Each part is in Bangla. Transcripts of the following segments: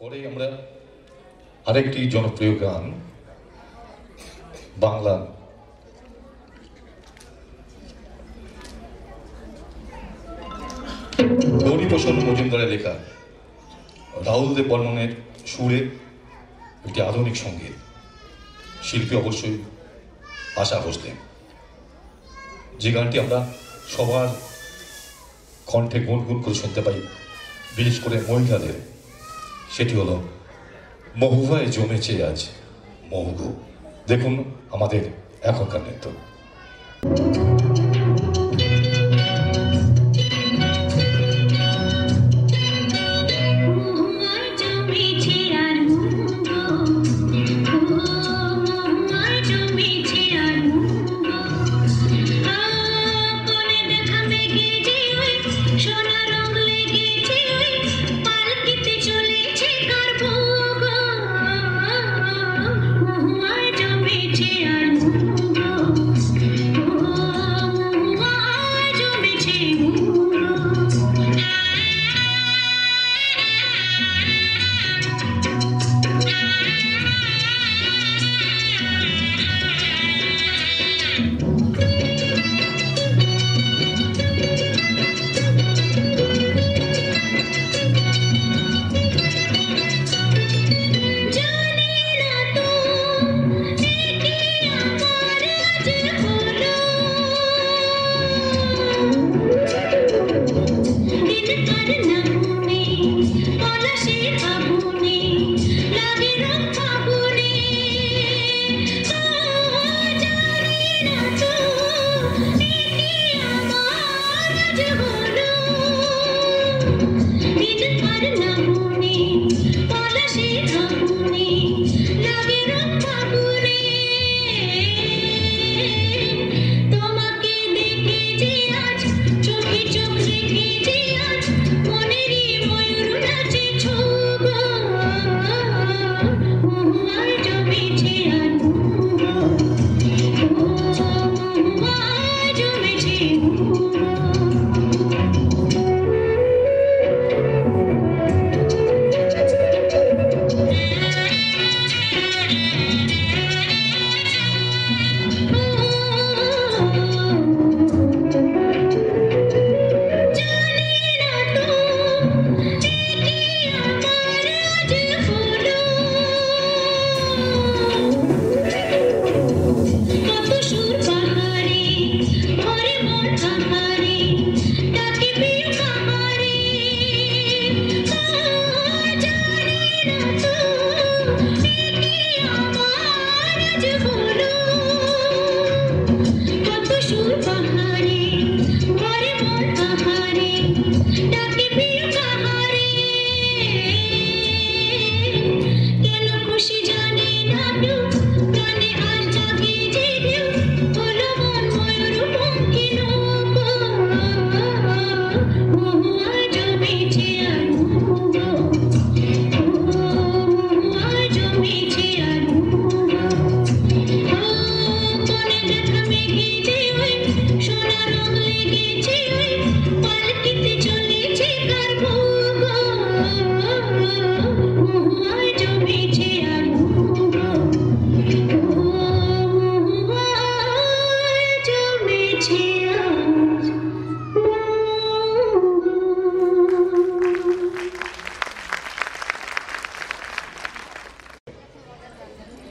পরে আমরা আরেকটি জনপ্রিয় গান বাংলা গৌরীপ্রসন্ন মজুমদারের লেখা রাহুল দেব বর্মনের সুরে একটি আধুনিক সঙ্গীত, শিল্পী অবশ্যই আশা ভোসলেন। যে গানটি আমরা সবার কণ্ঠে গুনগুন করে শুনতে পাই, বিশেষ করে মহিলাদের, সেটি হলো মহুয়ায় জমেছে আজ মহুগো। দেখুন আমাদের এখনকার নৃত্য।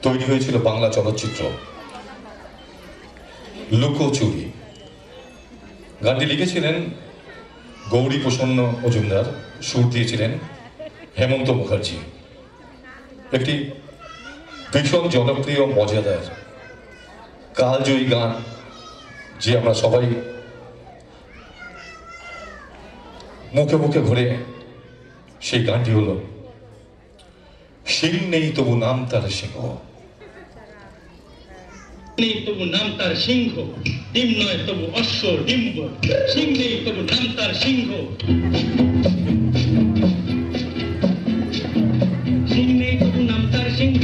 তৈরি হয়েছিল বাংলা চলচ্চিত্র লুকোচুরি। গানটি লিখেছিলেন গৌরীপ্রসন্ন মজুমদার, সুর দিয়েছিলেন হেমন্ত মুখার্জি। একটি ভীষণ জনপ্রিয় মজাদার কালজয়ী গান, যে আমরা সবাই মুখে মুখে ঘুরে। সেই গানটি হলো সিং নেই তবু নাম তার সিংহ, নেই তবু নাম তার সিংহ, ডিম নয় তবু অশ্ব ডিম্ব, সিং নেই তবু নাম তার সিংহ, সিং নেই তবু নাম তার সিংহ,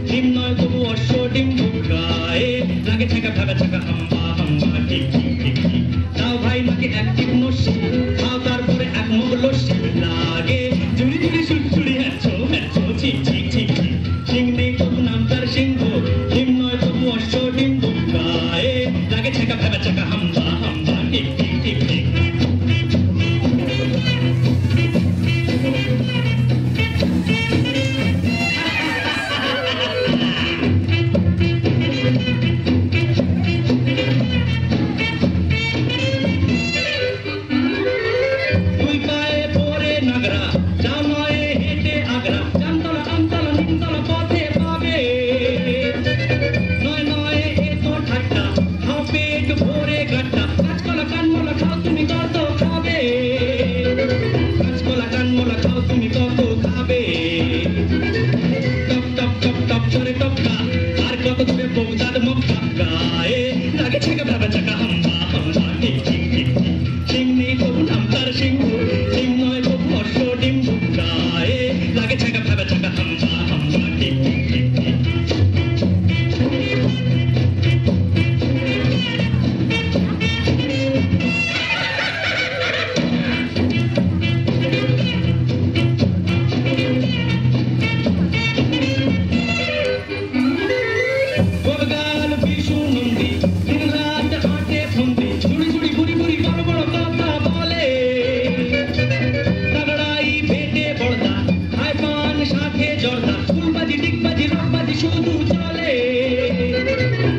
ডিম নয় তবু অশ্ব ডিম্ব, গায়ে লাগে ছাকা ভাগা ছাকা হাম্বা হাম্বা ঠিক ঠিক ঠিক ঠিক, দাও ভাই নাকি এক টিপ নস্যি, খাও তারপরে এক মগ লস্যি, লাগে জুড়ি জুড়ি সুড়সুড়ি হ্যাচ্ছো হ্যাচ্ছো তুমি কত খাবে টপ টপ টপ টপ করে টপকা আর কত দূরে বগদাদ মক্কা গায়ে লাগে ছেঁকা ভেবা চাকা হাম্বা হাম্বা টিক টিক টিক টিক সিং নেই তবু নাম তার সিংহ সিং নয় তবু অশ্ব ডিম্বু গায়ে লাগে ছেঁকা ভেবা চাকা হাম্বা হাম্বা টিক টিক টিক টিক গোলগাল বিশু নন্দী দিন রাত হাঁটে ফন্দি ঝুড়ি ঝুড়ি বুড়ি বুড়ি বড় বড় কথা বলে তাগড়াই পেটে বড়দা খায় পান সাথে জর্দা ফুলবাজি ডিগবাজি রকবাজি শুধু চলে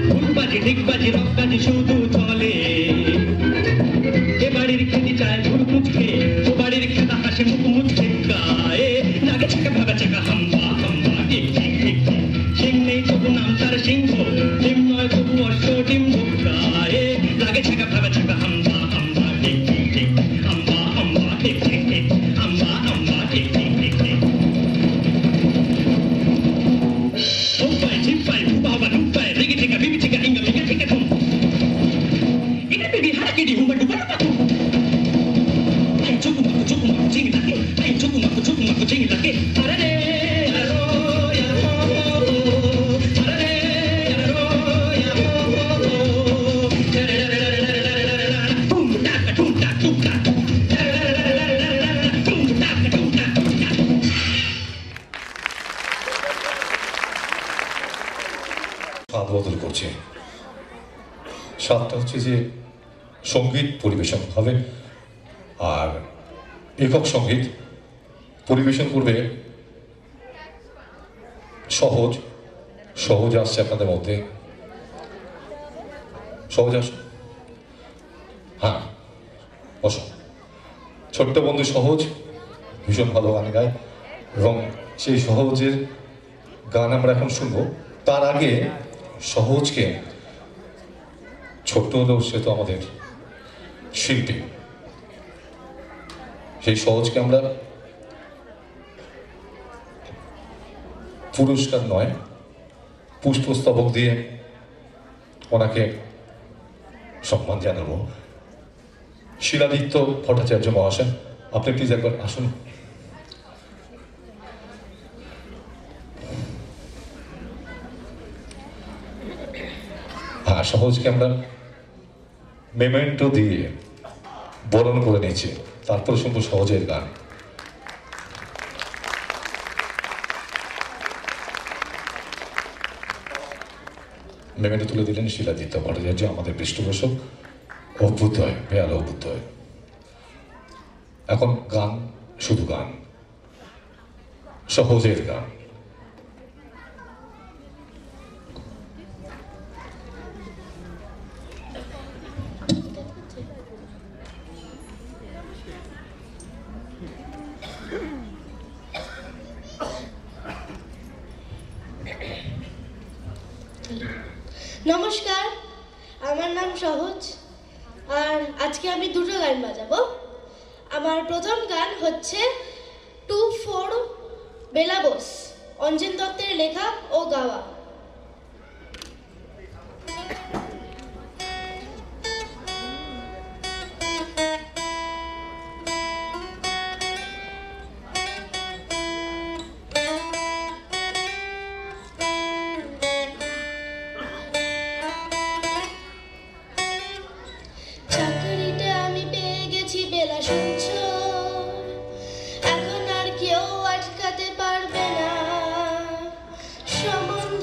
ফুলবাজি ডিগবাজি রকবাজি শুধু চলে এ বাড়ির খেতে চায় ভুল মুচকে ও বাড়ির খেতা হাসে মুখ মুচকে গায়ে লাগে ছেঁকা ভাবা চাকা হাম্বা হাম্বা টিক টিক টিক টিক সিং নেই তবু নাম তার সিংহ ডিম নয় তবু অশ্ব ডিম্বু গায়ে লাগে ছেঁকা ভাবা চাকা হাম্বা হাম্বা টিক টিক টিক হাম্বা হাম্বা টিক টিক টিক হাম্বা হাম্বা টিক টিক টিক টিক হুপাই ঝিপাই হুবা হুবা নুপাই রেগে টেকা বিবি টেকা ইঙ্গা মিঙ্গা টেকা ধুম এটা বিবি হারাকিডি হুম্বা ডুবা ডুবা ধুম আই চুকু মাকু চিংি লাগে আই চুকু মাকু চিংি লাগে আরে রে আরো ইয়ারো আরে রে আরো ইয়ারো টুম টাক টুম টাক টুম টাক টুম টাক টুম টাক টুম টাক স্বাদ বদল করছে। স্বাদটা হচ্ছে যে সঙ্গীত পরিবেশন হবে, আর একক সঙ্গীত পরিবেশন করবে সহজ। সহজ আসছে আপনাদের মধ্যে, সহজ আস, হ্যাঁ বসো। ছোট্ট বন্ধু সহজ ভীষণ ভালো গান গায় এবং সেই সহজের গান আমরা এখন শুনবো। তার আগে সহজকে, ছোট্ট হলেও সে তো আমাদের শিল্পী, সেই সহজকে আমরা পুরস্কার নয় পুষ্পস্তবক দিয়ে ওনাকে সম্মান জানাবো। শিলাদিত্য ভট্টাচার্য মহাশয়, আপনি প্লিজ একবার আসুন। হ্যাঁ, সহজকে আমরা মেমেন্টো দিয়ে বরণ করে নিচ্ছি, তারপরে শুনবো সহজের গান। মেমেন্টো তুলে দিলেন শিলাদিত্য ভট্টাচার্য, আমাদের পৃষ্ঠপোষক। অভ্যুদয়, বেয়াল অভ্যুদয়। এখন গান, শুধু গান, সহজের গান। নমস্কার, আমার নাম সহজ, আর আজকে আমি দুটো গান বাজাবো। আমার প্রথম গান হচ্ছে 2-4 বেলাবোস, অঞ্জন দত্তের লেখা ও গাওয়া। চাকরিটা আমি পেয়ে গেছি বেলা শুনছো, এখন আর কেউ আটকাতে পারবে না। সম্বন্ধ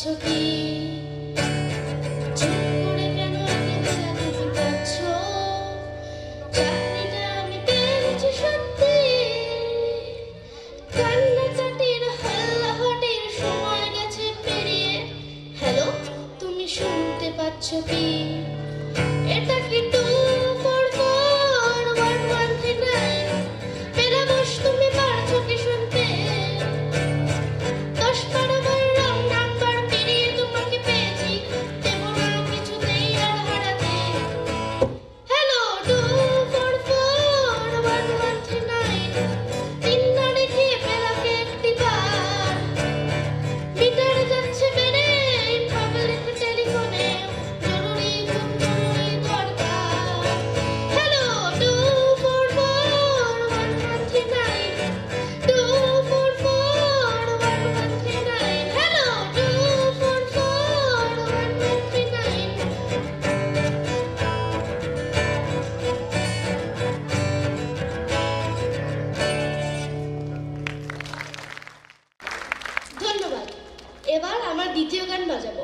কি চুপ করে কেন আগে বেলা তুমি করছো চাকরিটা আমি পেয়েছি সত্যি কান্নাকাটির হাল্লাহাটির সময় গেছে পেরিয়ে হ্যালো তুমি শুনতে পাচ্ছ কি এটা কি 2441139 মেরা বস তুমি পারছো কি শুনতে 10-12 রং নাম্বার পেরিয়ে তোমাকে পেয়েছি দেবো না কিছুতেই আর হারাতে হ্যালো 2441139 তিন না রেখে বেলাকে একটিবার মিটার যাচ্ছে বেড়ে পাবলিক টেলিফোনে জরুরি খুব জরুরি দরকার হ্যালো 2441139 2441139 হ্যালো 2441139 ধন্যবাদ এবার আমার দ্বিতীয় গান বাজাবো